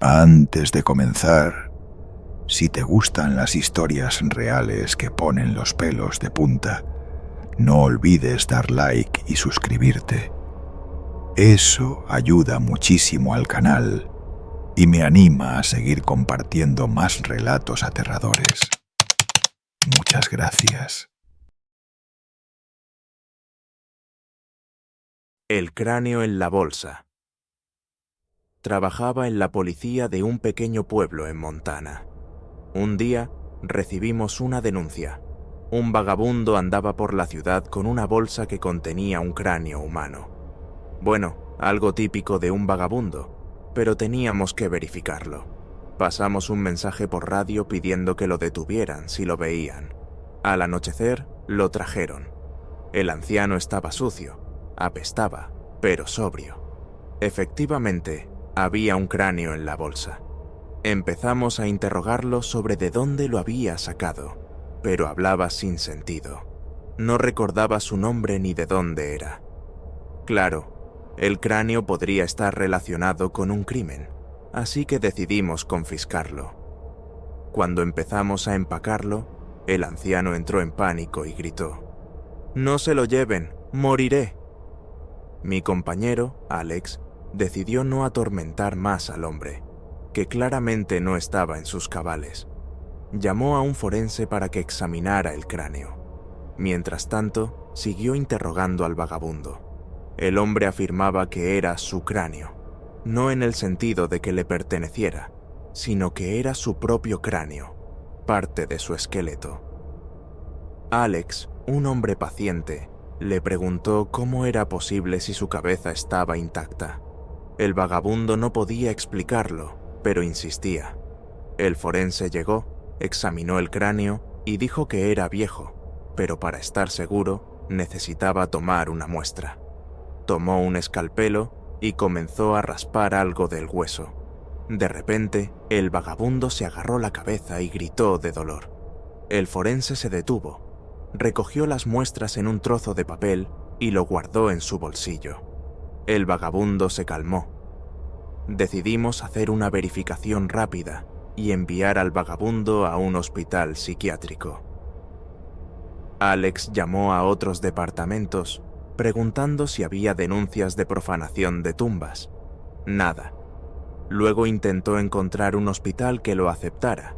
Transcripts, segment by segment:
Antes de comenzar, si te gustan las historias reales que ponen los pelos de punta, no olvides dar like y suscribirte. Eso ayuda muchísimo al canal y me anima a seguir compartiendo más relatos aterradores. Muchas gracias. El cráneo en la bolsa. Trabajaba en la policía de un pequeño pueblo en Montana. Un día recibimos una denuncia. Un vagabundo andaba por la ciudad con una bolsa que contenía un cráneo humano. Bueno, algo típico de un vagabundo, pero teníamos que verificarlo. Pasamos un mensaje por radio pidiendo que lo detuvieran si lo veían. Al anochecer, lo trajeron. El anciano estaba sucio, apestaba, pero sobrio. Efectivamente, había un cráneo en la bolsa. Empezamos a interrogarlo sobre de dónde lo había sacado, pero hablaba sin sentido. No recordaba su nombre ni de dónde era. Claro, el cráneo podría estar relacionado con un crimen, así que decidimos confiscarlo. Cuando empezamos a empacarlo, el anciano entró en pánico y gritó: «¡No se lo lleven! ¡Moriré!». Mi compañero, Alex, decidió no atormentar más al hombre, que claramente no estaba en sus cabales. Llamó a un forense para que examinara el cráneo. Mientras tanto, siguió interrogando al vagabundo. El hombre afirmaba que era su cráneo, no en el sentido de que le perteneciera, sino que era su propio cráneo, parte de su esqueleto. Alex, un hombre paciente, le preguntó cómo era posible si su cabeza estaba intacta. El vagabundo no podía explicarlo, pero insistía. El forense llegó, examinó el cráneo y dijo que era viejo, pero para estar seguro necesitaba tomar una muestra. Tomó un escalpelo y comenzó a raspar algo del hueso. De repente, el vagabundo se agarró la cabeza y gritó de dolor. El forense se detuvo, recogió las muestras en un trozo de papel y lo guardó en su bolsillo. El vagabundo se calmó. Decidimos hacer una verificación rápida y enviar al vagabundo a un hospital psiquiátrico. Alex llamó a otros departamentos preguntando si había denuncias de profanación de tumbas. Nada. Luego intentó encontrar un hospital que lo aceptara,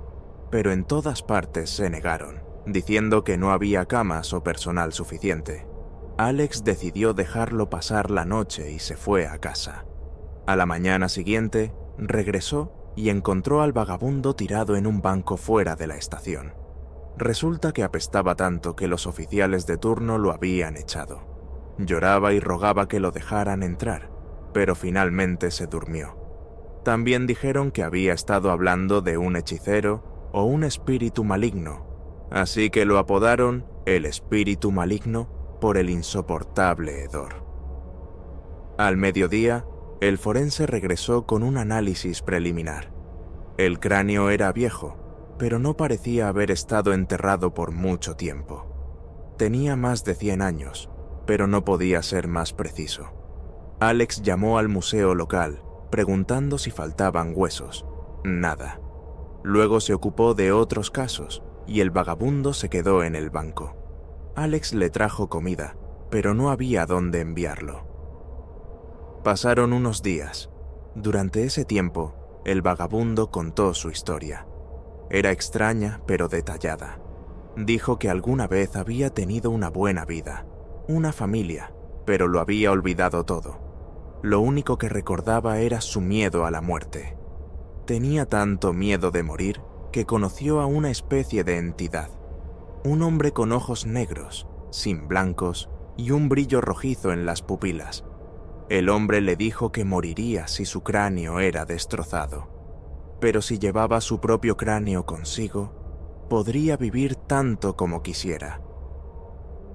pero en todas partes se negaron, diciendo que no había camas o personal suficiente. Alex decidió dejarlo pasar la noche y se fue a casa. A la mañana siguiente, regresó y encontró al vagabundo tirado en un banco fuera de la estación. Resulta que apestaba tanto que los oficiales de turno lo habían echado. Lloraba y rogaba que lo dejaran entrar, pero finalmente se durmió. También dijeron que había estado hablando de un hechicero o un espíritu maligno, así que lo apodaron el espíritu maligno por el insoportable hedor. Al mediodía, el forense regresó con un análisis preliminar. El cráneo era viejo, pero no parecía haber estado enterrado por mucho tiempo. Tenía más de 100 años, pero no podía ser más preciso. Alex llamó al museo local, preguntando si faltaban huesos. Nada. Luego se ocupó de otros casos, y el vagabundo se quedó en el banco. Alex le trajo comida, pero no había dónde enviarlo. Pasaron unos días. Durante ese tiempo, el vagabundo contó su historia. Era extraña, pero detallada. Dijo que alguna vez había tenido una buena vida, una familia, pero lo había olvidado todo. Lo único que recordaba era su miedo a la muerte. Tenía tanto miedo de morir que conoció a una especie de entidad. Un hombre con ojos negros, sin blancos y un brillo rojizo en las pupilas. El hombre le dijo que moriría si su cráneo era destrozado, pero si llevaba su propio cráneo consigo, podría vivir tanto como quisiera.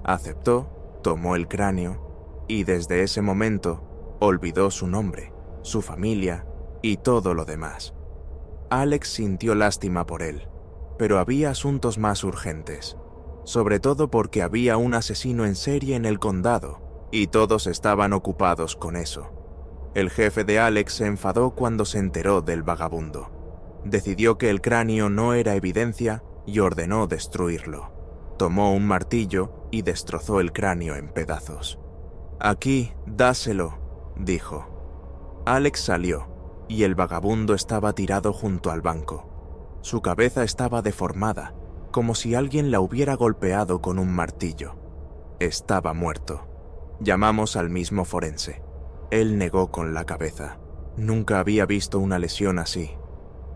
Aceptó, tomó el cráneo y desde ese momento olvidó su nombre, su familia y todo lo demás. Alex sintió lástima por él, pero había asuntos más urgentes, sobre todo porque había un asesino en serie en el condado y todos estaban ocupados con eso. El jefe de Alex se enfadó cuando se enteró del vagabundo. Decidió que el cráneo no era evidencia y ordenó destruirlo. Tomó un martillo y destrozó el cráneo en pedazos. «Aquí, dáselo», dijo. Alex salió, y el vagabundo estaba tirado junto al banco. Su cabeza estaba deformada, como si alguien la hubiera golpeado con un martillo. Estaba muerto. Llamamos al mismo forense. Él negó con la cabeza. Nunca había visto una lesión así.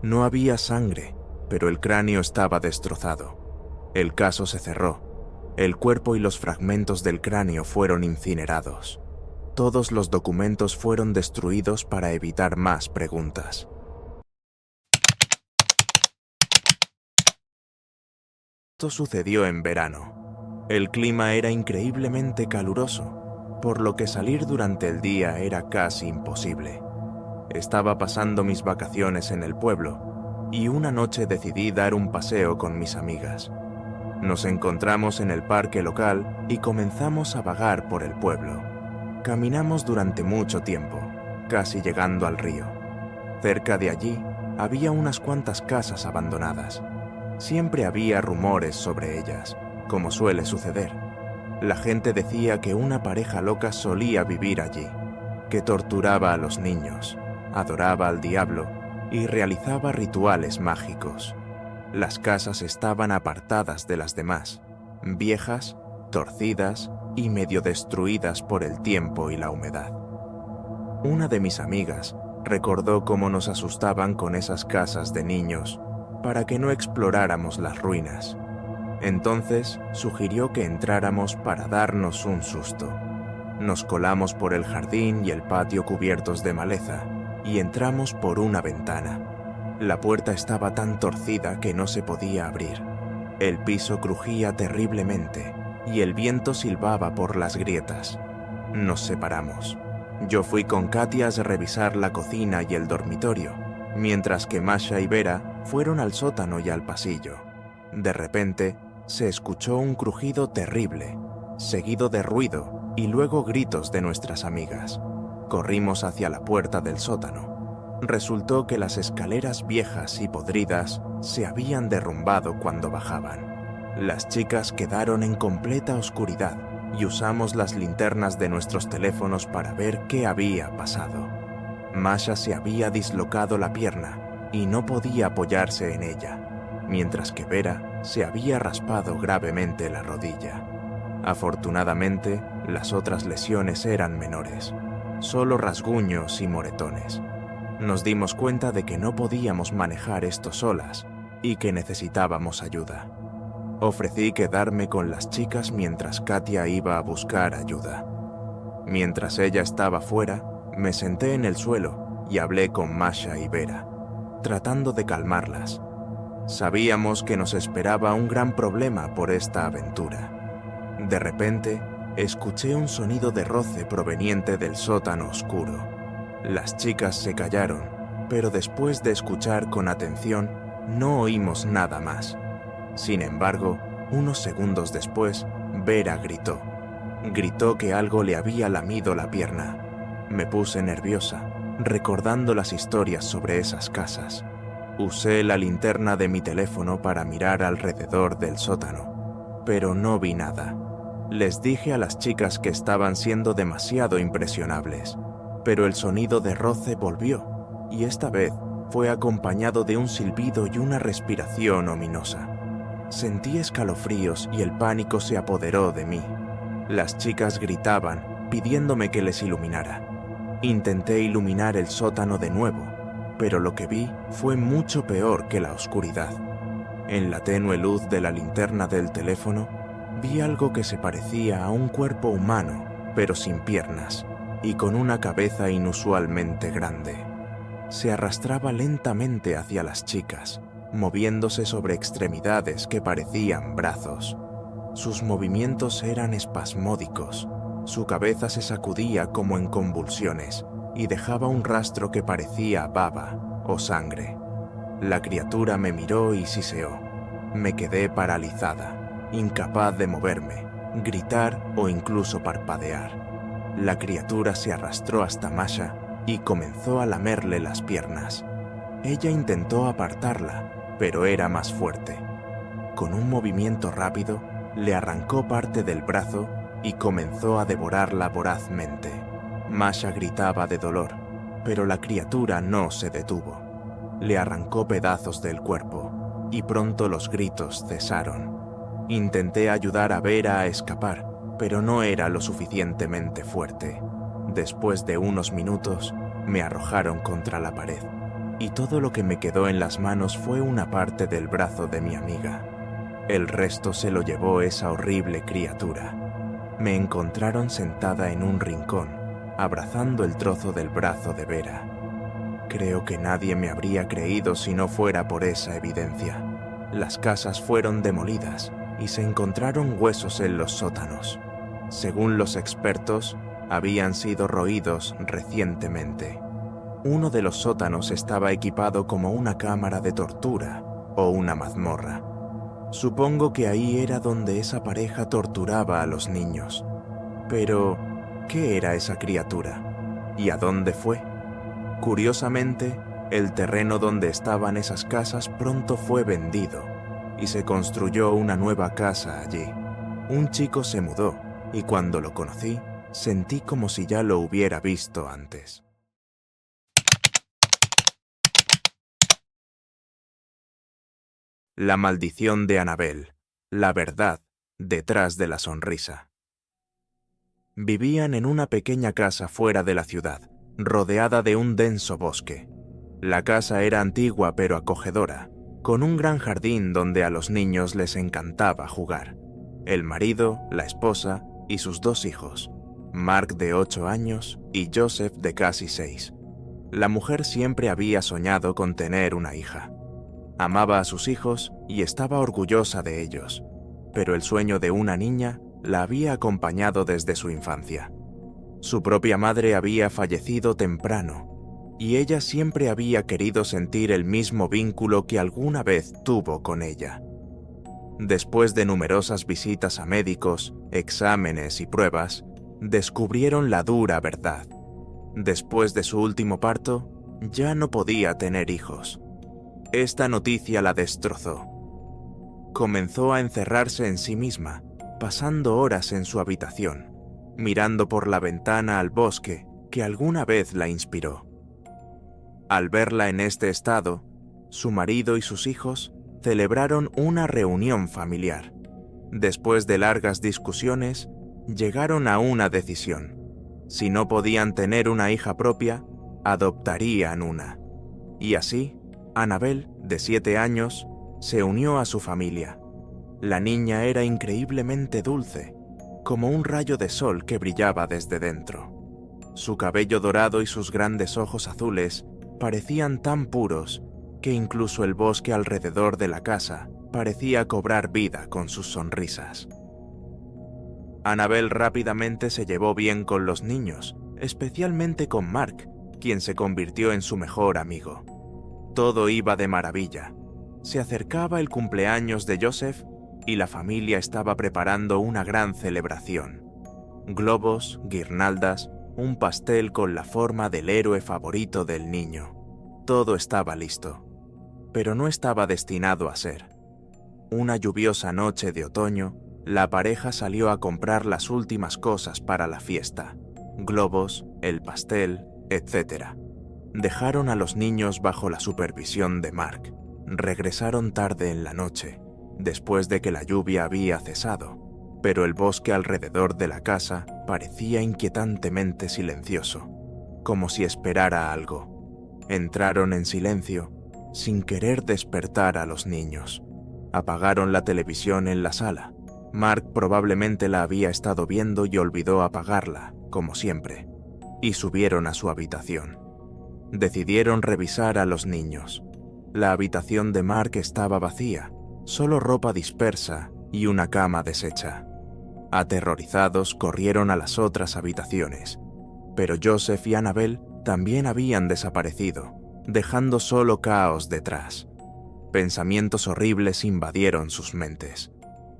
No había sangre, pero el cráneo estaba destrozado. El caso se cerró. El cuerpo y los fragmentos del cráneo fueron incinerados. Todos los documentos fueron destruidos para evitar más preguntas. Esto sucedió en verano. El clima era increíblemente caluroso, por lo que salir durante el día era casi imposible. Estaba pasando mis vacaciones en el pueblo, y una noche decidí dar un paseo con mis amigas. Nos encontramos en el parque local y comenzamos a vagar por el pueblo. Caminamos durante mucho tiempo, casi llegando al río. Cerca de allí había unas cuantas casas abandonadas. Siempre había rumores sobre ellas, como suele suceder. La gente decía que una pareja loca solía vivir allí, que torturaba a los niños, adoraba al diablo y realizaba rituales mágicos. Las casas estaban apartadas de las demás, viejas, torcidas y medio destruidas por el tiempo y la humedad. Una de mis amigas recordó cómo nos asustaban con esas casas de niños para que no exploráramos las ruinas. Entonces sugirió que entráramos para darnos un susto. Nos colamos por el jardín y el patio cubiertos de maleza y entramos por una ventana. La puerta estaba tan torcida que no se podía abrir. El piso crujía terriblemente y el viento silbaba por las grietas. Nos separamos. Yo fui con Katia a revisar la cocina y el dormitorio, mientras que Masha y Vera fueron al sótano y al pasillo. De repente, se escuchó un crujido terrible, seguido de ruido y luego gritos de nuestras amigas. Corrimos hacia la puerta del sótano. Resultó que las escaleras viejas y podridas se habían derrumbado cuando bajaban. Las chicas quedaron en completa oscuridad y usamos las linternas de nuestros teléfonos para ver qué había pasado. Masha se había dislocado la pierna y no podía apoyarse en ella, mientras que Vera se había raspado gravemente la rodilla. Afortunadamente, las otras lesiones eran menores, solo rasguños y moretones. Nos dimos cuenta de que no podíamos manejar esto solas y que necesitábamos ayuda. Ofrecí quedarme con las chicas mientras Katia iba a buscar ayuda. Mientras ella estaba fuera, me senté en el suelo y hablé con Masha y Vera, tratando de calmarlas. Sabíamos que nos esperaba un gran problema por esta aventura. De repente, escuché un sonido de roce proveniente del sótano oscuro. Las chicas se callaron, pero después de escuchar con atención, no oímos nada más. Sin embargo, unos segundos después, Vera gritó. Gritó que algo le había lamido la pierna. Me puse nerviosa, recordando las historias sobre esas casas. Usé la linterna de mi teléfono para mirar alrededor del sótano, pero no vi nada. Les dije a las chicas que estaban siendo demasiado impresionables, pero el sonido de roce volvió, y esta vez fue acompañado de un silbido y una respiración ominosa. Sentí escalofríos y el pánico se apoderó de mí. Las chicas gritaban, pidiéndome que les iluminara. Intenté iluminar el sótano de nuevo, pero lo que vi fue mucho peor que la oscuridad. En la tenue luz de la linterna del teléfono, vi algo que se parecía a un cuerpo humano, pero sin piernas, y con una cabeza inusualmente grande. Se arrastraba lentamente hacia las chicas, moviéndose sobre extremidades que parecían brazos. Sus movimientos eran espasmódicos. Su cabeza se sacudía como en convulsiones y dejaba un rastro que parecía baba o sangre. La criatura me miró y siseó. Me quedé paralizada, incapaz de moverme, gritar o incluso parpadear. La criatura se arrastró hasta Masha y comenzó a lamerle las piernas. Ella intentó apartarla, pero era más fuerte. Con un movimiento rápido, le arrancó parte del brazo y comenzó a devorarla vorazmente. Masha gritaba de dolor, pero la criatura no se detuvo. Le arrancó pedazos del cuerpo y pronto los gritos cesaron. Intenté ayudar a Vera a escapar, pero no era lo suficientemente fuerte. Después de unos minutos, me arrojaron contra la pared, y todo lo que me quedó en las manos fue una parte del brazo de mi amiga. El resto se lo llevó esa horrible criatura. Me encontraron sentada en un rincón, abrazando el trozo del brazo de Vera. Creo que nadie me habría creído si no fuera por esa evidencia. Las casas fueron demolidas y se encontraron huesos en los sótanos. Según los expertos, habían sido roídos recientemente. Uno de los sótanos estaba equipado como una cámara de tortura o una mazmorra. Supongo que ahí era donde esa pareja torturaba a los niños. Pero, ¿qué era esa criatura? ¿Y a dónde fue? Curiosamente, el terreno donde estaban esas casas pronto fue vendido y se construyó una nueva casa allí. Un chico se mudó y cuando lo conocí, sentí como si ya lo hubiera visto antes. La maldición de Annabel, la verdad detrás de la sonrisa. Vivían en una pequeña casa fuera de la ciudad, rodeada de un denso bosque. La casa era antigua pero acogedora, con un gran jardín donde a los niños les encantaba jugar. El marido, la esposa y sus 2 hijos, Mark de 8 años y Joseph de casi 6. La mujer siempre había soñado con tener una hija. Amaba a sus hijos y estaba orgullosa de ellos, pero el sueño de una niña la había acompañado desde su infancia. Su propia madre había fallecido temprano, y ella siempre había querido sentir el mismo vínculo que alguna vez tuvo con ella. Después de numerosas visitas a médicos, exámenes y pruebas, descubrieron la dura verdad. Después de su último parto, ya no podía tener hijos. Esta noticia la destrozó. Comenzó a encerrarse en sí misma, pasando horas en su habitación, mirando por la ventana al bosque que alguna vez la inspiró. Al verla en este estado, su marido y sus hijos celebraron una reunión familiar. Después de largas discusiones, llegaron a una decisión. Si no podían tener una hija propia, adoptarían una. Y así, Annabel, de 7 años, se unió a su familia. La niña era increíblemente dulce, como un rayo de sol que brillaba desde dentro. Su cabello dorado y sus grandes ojos azules parecían tan puros que incluso el bosque alrededor de la casa parecía cobrar vida con sus sonrisas. Annabel rápidamente se llevó bien con los niños, especialmente con Mark, quien se convirtió en su mejor amigo. Todo iba de maravilla. Se acercaba el cumpleaños de Joseph y la familia estaba preparando una gran celebración. Globos, guirnaldas, un pastel con la forma del héroe favorito del niño. Todo estaba listo, pero no estaba destinado a ser. Una lluviosa noche de otoño, la pareja salió a comprar las últimas cosas para la fiesta: globos, el pastel, etc. Dejaron a los niños bajo la supervisión de Mark. Regresaron tarde en la noche, después de que la lluvia había cesado, pero el bosque alrededor de la casa parecía inquietantemente silencioso, como si esperara algo. Entraron en silencio, sin querer despertar a los niños. Apagaron la televisión en la sala. Mark probablemente la había estado viendo y olvidó apagarla, como siempre, y subieron a su habitación. Decidieron revisar a los niños. La habitación de Mark estaba vacía, solo ropa dispersa y una cama deshecha. Aterrorizados, corrieron a las otras habitaciones, pero Joseph y Annabel también habían desaparecido, dejando solo caos detrás. Pensamientos horribles invadieron sus mentes.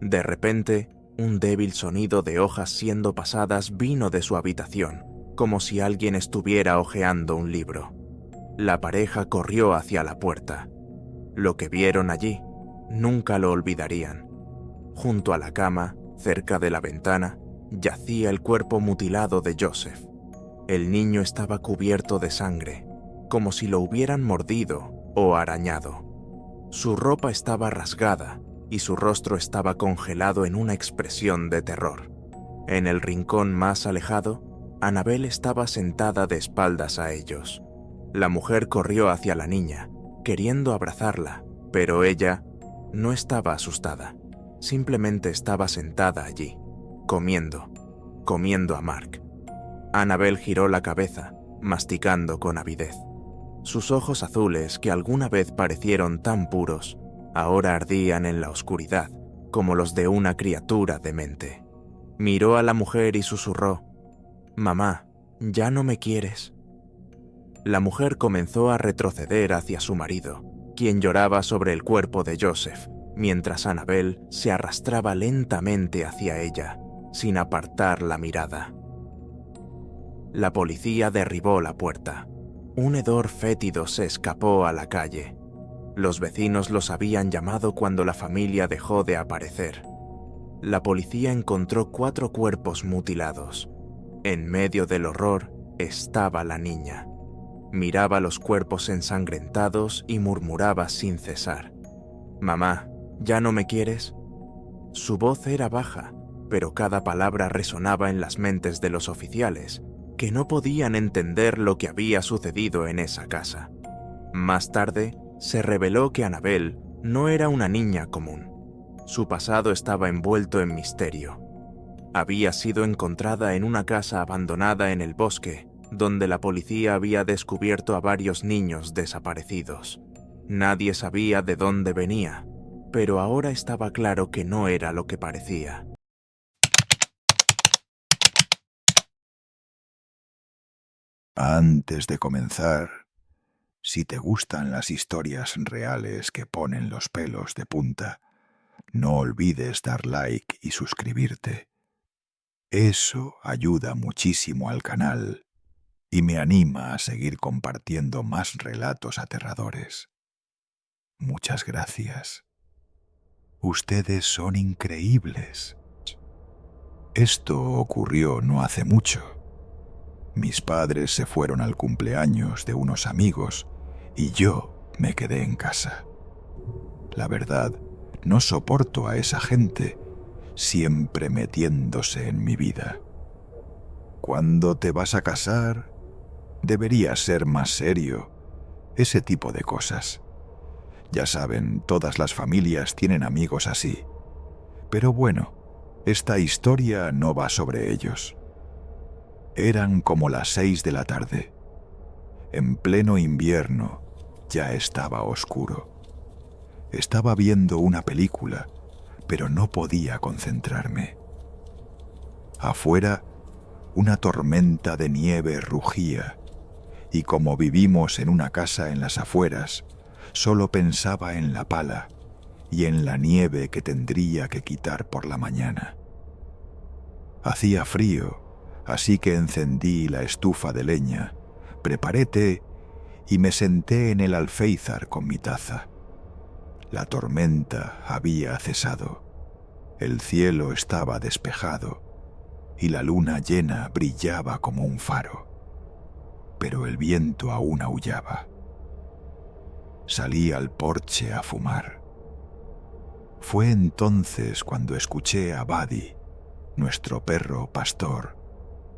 De repente, un débil sonido de hojas siendo pasadas vino de su habitación, como si alguien estuviera hojeando un libro. La pareja corrió hacia la puerta. Lo que vieron allí nunca lo olvidarían. Junto a la cama, cerca de la ventana, yacía el cuerpo mutilado de Joseph. El niño estaba cubierto de sangre, como si lo hubieran mordido o arañado. Su ropa estaba rasgada y su rostro estaba congelado en una expresión de terror. En el rincón más alejado, Annabel estaba sentada de espaldas a ellos. La mujer corrió hacia la niña, queriendo abrazarla, pero ella no estaba asustada. Simplemente estaba sentada allí, comiendo a Mark. Annabel giró la cabeza, masticando con avidez. Sus ojos azules, que alguna vez parecieron tan puros, ahora ardían en la oscuridad, como los de una criatura demente. Miró a la mujer y susurró: «Mamá, ¿ya no me quieres?». La mujer comenzó a retroceder hacia su marido, quien lloraba sobre el cuerpo de Joseph, mientras Annabel se arrastraba lentamente hacia ella, sin apartar la mirada. La policía derribó la puerta. Un hedor fétido se escapó a la calle. Los vecinos los habían llamado cuando la familia dejó de aparecer. La policía encontró 4 cuerpos mutilados. En medio del horror estaba la niña. Miraba los cuerpos ensangrentados y murmuraba sin cesar: «Mamá, ¿ya no me quieres?». Su voz era baja, pero cada palabra resonaba en las mentes de los oficiales, que no podían entender lo que había sucedido en esa casa. Más tarde, se reveló que Annabel no era una niña común. Su pasado estaba envuelto en misterio. Había sido encontrada en una casa abandonada en el bosque, donde la policía había descubierto a varios niños desaparecidos. Nadie sabía de dónde venía, pero ahora estaba claro que no era lo que parecía. Antes de comenzar, si te gustan las historias reales que ponen los pelos de punta, no olvides dar like y suscribirte. Eso ayuda muchísimo al canal y me anima a seguir compartiendo más relatos aterradores. Muchas gracias. Ustedes son increíbles. Esto ocurrió no hace mucho. Mis padres se fueron al cumpleaños de unos amigos y yo me quedé en casa. La verdad, no soporto a esa gente siempre metiéndose en mi vida. Cuando te vas a casar, deberías ser más serio. Ese tipo de cosas. Ya saben, todas las familias tienen amigos así. Pero bueno, esta historia no va sobre ellos. Eran como las 6 de la tarde. En pleno invierno, ya estaba oscuro. Estaba viendo una película, pero no podía concentrarme. Afuera, una tormenta de nieve rugía, y como vivimos en una casa en las afueras, solo pensaba en la pala y en la nieve que tendría que quitar por la mañana. Hacía frío, así que encendí la estufa de leña, preparé té y me senté en el alféizar con mi taza. La tormenta había cesado, el cielo estaba despejado y la luna llena brillaba como un faro, pero el viento aún aullaba. Salí al porche a fumar. Fue entonces cuando escuché a Buddy, nuestro perro pastor,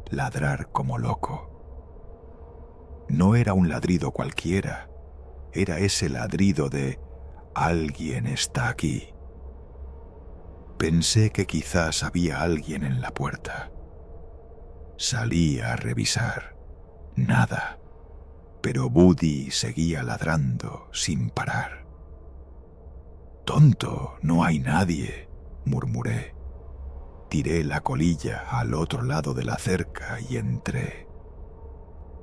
ladrar como loco. No era un ladrido cualquiera, era ese ladrido de «alguien está aquí». Pensé que quizás había alguien en la puerta. Salí a revisar. Nada. Pero Buddy seguía ladrando sin parar. «Tonto, no hay nadie», murmuré. Tiré la colilla al otro lado de la cerca y entré.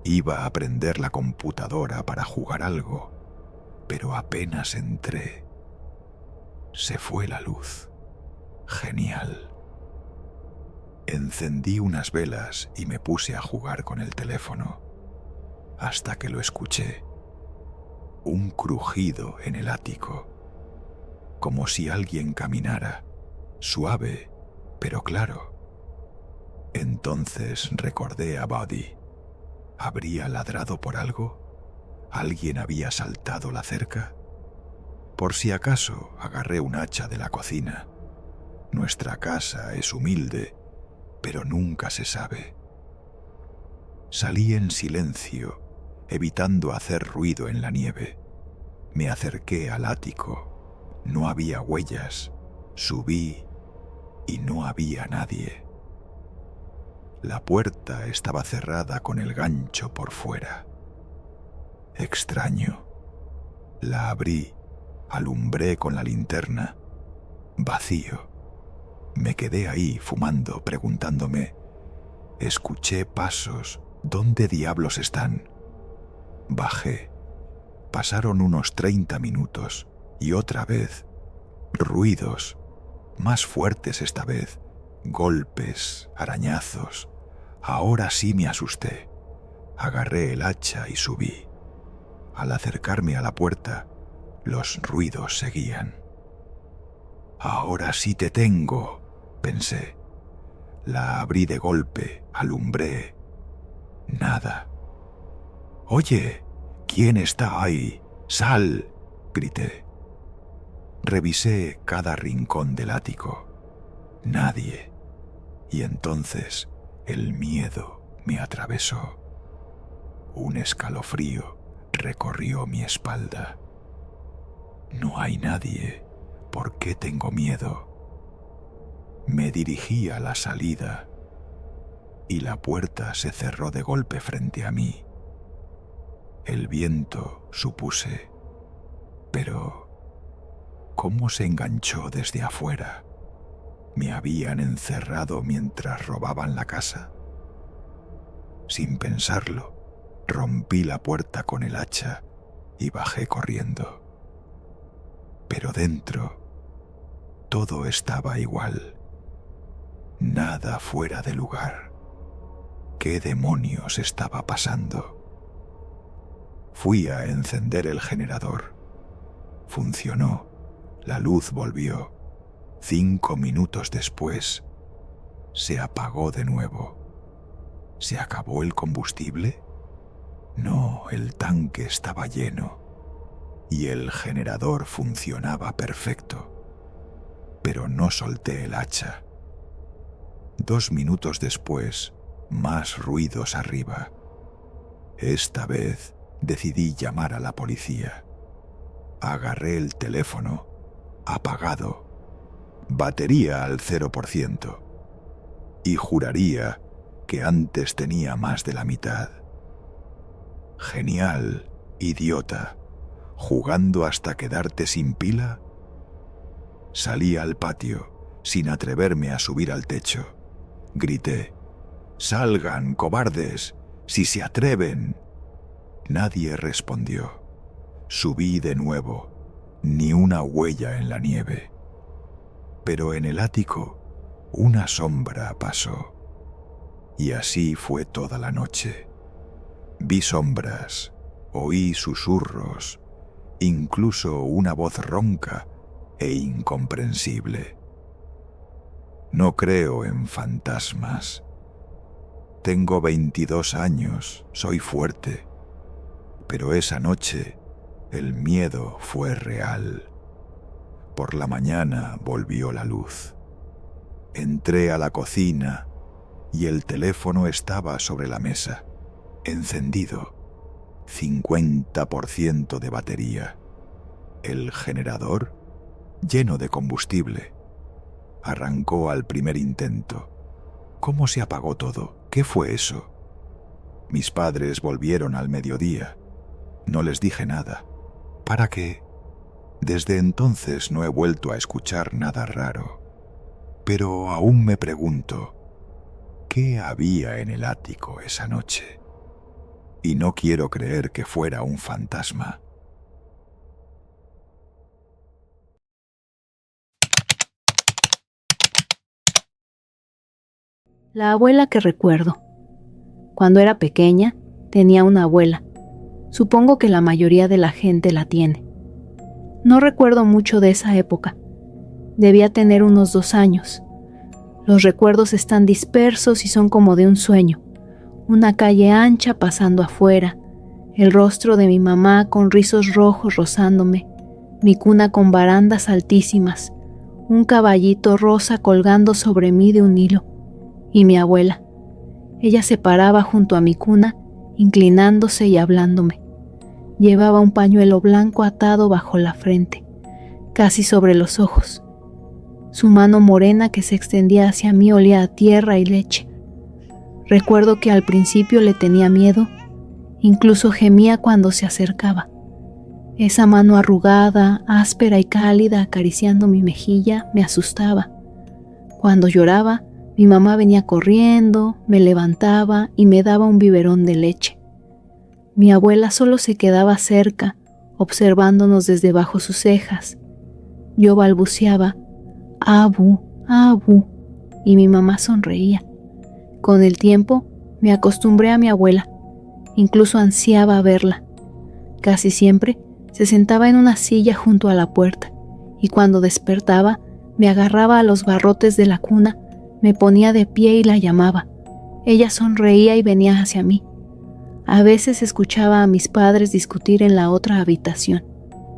Iba a prender la computadora para jugar algo, pero apenas entré, se fue la luz. Genial. Encendí unas velas y me puse a jugar con el teléfono, hasta que lo escuché. Un crujido en el ático, como si alguien caminara, suave, pero claro. Entonces recordé a Buddy. ¿Habría ladrado por algo? ¿Alguien había saltado la cerca? Por si acaso, agarré un hacha de la cocina. Nuestra casa es humilde, pero nunca se sabe. Salí en silencio, evitando hacer ruido en la nieve. Me acerqué al ático. No había huellas. Subí y no había nadie. La puerta estaba cerrada con el gancho por fuera. Extraño. La abrí, alumbré con la linterna. Vacío. Me quedé ahí fumando, preguntándome. Escuché pasos. ¿Dónde diablos están? Bajé. Pasaron unos 30 minutos y otra vez. Ruidos. Más fuertes esta vez. Golpes, arañazos. Ahora sí me asusté. Agarré el hacha y subí. Al acercarme a la puerta, los ruidos seguían. Ahora sí te tengo, pensé. La abrí de golpe, alumbré. Nada. Oye, ¿quién está ahí? ¡Sal!, grité. Revisé cada rincón del ático. Nadie. Y entonces el miedo me atravesó. Un escalofrío recorrió mi espalda. No hay nadie. ¿Por qué tengo miedo? Me dirigí a la salida y la puerta se cerró de golpe frente a mí. El viento, supuse, pero ¿cómo se enganchó desde afuera? ¿Me habían encerrado mientras robaban la casa? Sin pensarlo, rompí la puerta con el hacha y bajé corriendo. Pero dentro, todo estaba igual. Nada fuera de lugar. ¿Qué demonios estaba pasando? Fui a encender el generador. Funcionó. La luz volvió. 5 minutos después, se apagó de nuevo. ¿Se acabó el combustible? No, el tanque estaba lleno y el generador funcionaba perfecto. Pero no solté el hacha. 2 minutos después, más ruidos arriba. Esta vez decidí llamar a la policía. Agarré el teléfono, apagado, batería al 0%, y juraría que antes tenía más de la mitad. Genial, idiota, jugando hasta quedarte sin pila. Salí al patio, sin atreverme a subir al techo. Grité: «¡Salgan, cobardes! ¡Si se atreven!». Nadie respondió. Subí de nuevo. Ni una huella en la nieve. Pero en el ático, una sombra pasó. Y así fue toda la noche. Vi sombras, oí susurros, incluso una voz ronca e incomprensible. No creo en fantasmas. Tengo 22 años, soy fuerte. Pero esa noche el miedo fue real. Por la mañana volvió la luz. Entré a la cocina y el teléfono estaba sobre la mesa, encendido, 50% de batería. El generador, lleno de combustible, arrancó al primer intento. ¿Cómo se apagó todo? ¿Qué fue eso? Mis padres volvieron al mediodía. No les dije nada. ¿Para qué? Desde entonces no he vuelto a escuchar nada raro. Pero aún me pregunto, ¿qué había en el ático esa noche? Y no quiero creer que fuera un fantasma. La abuela que recuerdo. Cuando era pequeña, tenía una abuela. Supongo que la mayoría de la gente la tiene. No recuerdo mucho de esa época. Debía tener unos 2 años. Los recuerdos están dispersos y son como de un sueño. Una calle ancha pasando afuera, el rostro de mi mamá con rizos rojos rozándome, mi cuna con barandas altísimas, un caballito rosa colgando sobre mí de un hilo, y mi abuela. Ella se paraba junto a mi cuna, inclinándose y hablándome. Llevaba un pañuelo blanco atado bajo la frente, casi sobre los ojos. Su mano morena que se extendía hacia mí olía a tierra y leche. Recuerdo que al principio le tenía miedo, incluso gemía cuando se acercaba. Esa mano arrugada, áspera y cálida acariciando mi mejilla me asustaba. Cuando lloraba, mi mamá venía corriendo, me levantaba y me daba un biberón de leche. Mi abuela solo se quedaba cerca, observándonos desde bajo sus cejas. Yo balbuceaba, "Abu, Abu", y mi mamá sonreía. Con el tiempo, me acostumbré a mi abuela, incluso ansiaba verla. Casi siempre se sentaba en una silla junto a la puerta, y cuando despertaba, me agarraba a los barrotes de la cuna, me ponía de pie y la llamaba. Ella sonreía y venía hacia mí. A veces escuchaba a mis padres discutir en la otra habitación.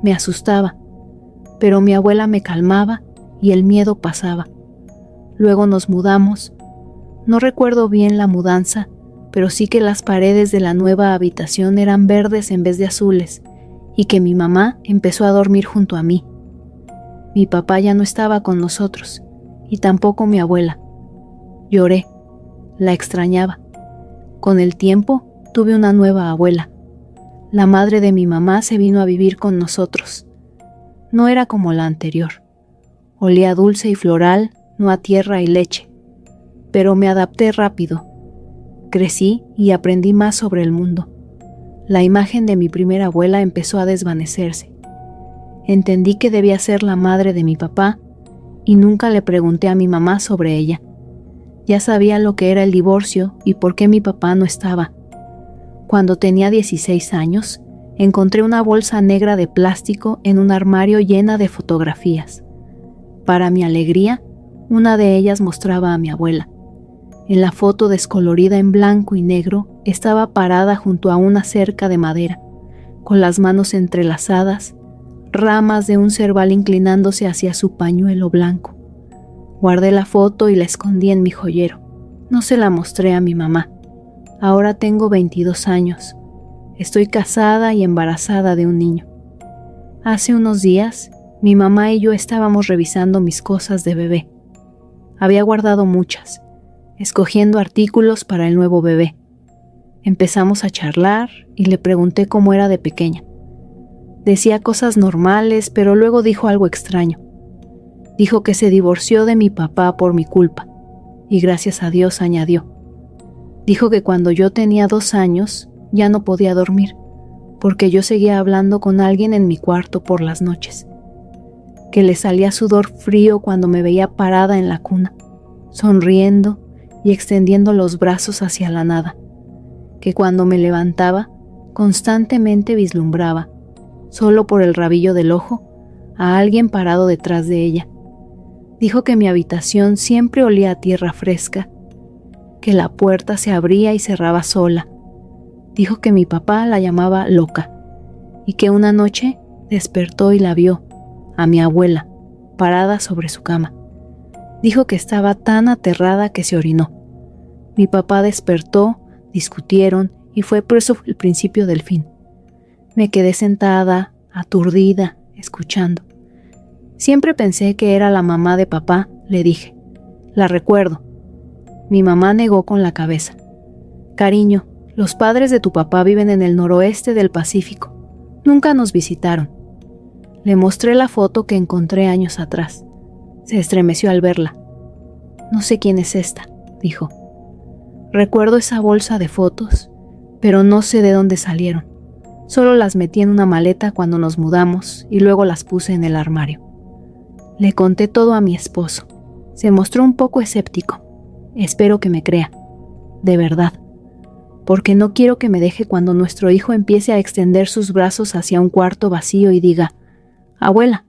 Me asustaba, pero mi abuela me calmaba y el miedo pasaba. Luego nos mudamos. No recuerdo bien la mudanza, pero sí que las paredes de la nueva habitación eran verdes en vez de azules y que mi mamá empezó a dormir junto a mí. Mi papá ya no estaba con nosotros y tampoco mi abuela. Lloré, la extrañaba. Con el tiempo tuve una nueva abuela. La madre de mi mamá se vino a vivir con nosotros. No era como la anterior. Olía dulce y floral, no a tierra y leche. Pero me adapté rápido. Crecí y aprendí más sobre el mundo. La imagen de mi primera abuela empezó a desvanecerse. Entendí que debía ser la madre de mi papá y nunca le pregunté a mi mamá sobre ella. Ya sabía lo que era el divorcio y por qué mi papá no estaba. Cuando tenía 16 años, encontré una bolsa negra de plástico en un armario llena de fotografías. Para mi alegría, una de ellas mostraba a mi abuela. En la foto descolorida en blanco y negro, estaba parada junto a una cerca de madera, con las manos entrelazadas, ramas de un cerbal inclinándose hacia su pañuelo blanco. Guardé la foto y la escondí en mi joyero. No se la mostré a mi mamá. Ahora tengo 22 años. Estoy casada y embarazada de un niño. Hace unos días, mi mamá y yo estábamos revisando mis cosas de bebé. Había guardado muchas, escogiendo artículos para el nuevo bebé. Empezamos a charlar y le pregunté cómo era de pequeña. Decía cosas normales, pero luego dijo algo extraño. Dijo que se divorció de mi papá por mi culpa, y gracias a Dios añadió. Dijo que cuando yo tenía 2 años ya no podía dormir, porque yo seguía hablando con alguien en mi cuarto por las noches. Que le salía sudor frío cuando me veía parada en la cuna, sonriendo y extendiendo los brazos hacia la nada. Que cuando me levantaba, constantemente vislumbraba, solo por el rabillo del ojo, a alguien parado detrás de ella. Dijo que mi habitación siempre olía a tierra fresca, que la puerta se abría y cerraba sola. Dijo que mi papá la llamaba loca y que una noche despertó y la vio, a mi abuela, parada sobre su cama. Dijo que estaba tan aterrada que se orinó. Mi papá despertó, discutieron y fue por eso el principio del fin. Me quedé sentada, aturdida, escuchando. Siempre pensé que era la mamá de papá, le dije. La recuerdo. Mi mamá negó con la cabeza. Cariño, los padres de tu papá viven en el noroeste del Pacífico. Nunca nos visitaron. Le mostré la foto que encontré años atrás. Se estremeció al verla. No sé quién es esta, dijo. Recuerdo esa bolsa de fotos, pero no sé de dónde salieron. Solo las metí en una maleta cuando nos mudamos y luego las puse en el armario. Le conté todo a mi esposo. Se mostró un poco escéptico. Espero que me crea, de verdad, porque no quiero que me deje cuando nuestro hijo empiece a extender sus brazos hacia un cuarto vacío y diga: «Abuela,